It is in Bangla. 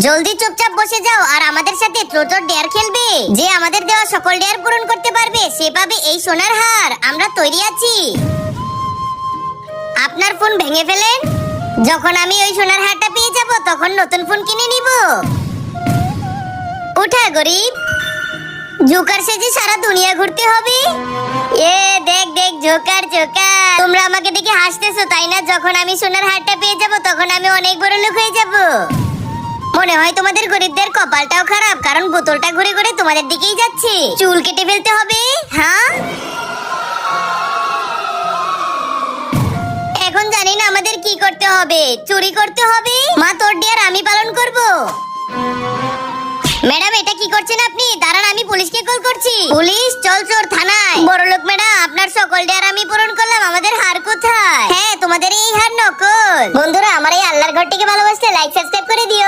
জলদি চুপচাপ বসে যাও আর আমাদের সাথে ট্রোটর ডেয়ার খেলবে। যে আমাদের দেওয়া সকল ডেয়ার পূরণ করতে পারবে সে পাবে এই সোনার হার। আমরা তৈরি আছি। আপনার ফোন ভেঙে ফেলেন। যখন আমি ওই সোনার হারটা পেয়ে যাব তখন নতুন ফোন কিনে নিব। উঠা গরিব। জোকার সেজে সারা দুনিয়া ঘুরতে হবে। এ দেখ দেখ জোকার জোকার। তোমরা আমাকে দেখে হাসতেছো তাই না? যখন আমি সোনার হারটা পেয়ে যাব তখন আমি অনেক বড় লোক হয়ে যাব। মনে হয় তোমাদের গরিবদের কপালটাও খারাপ, কারণ বোতলটা ঘুরে ঘুরে তোমাদের দিকেই যাচ্ছে। চুল কেটে ফেলতে হবে। হ্যাঁ, এখন জানি না আমাদের কি করতে হবে। চুরি করতে হবে। মা তোর ডেয়ার আমি পালন করব। ম্যাডাম এটা কি করছেন আপনি? দাঁড়ান, আমি পুলিশকে কল করছি। পুলিশ? চল চোর থানায়। বড়লোক ম্যাডাম, আপনার সকল ডেয়ার আমি পূরণ করলাম, আমাদের হার কোথায়? হ্যাঁ, তোমাদের এই হার নকল। বন্ধুরা, আমার এই আল্লাহর ঘরটিকে ভালোবাসলে লাইক সাবস্ক্রাইব করে দিও।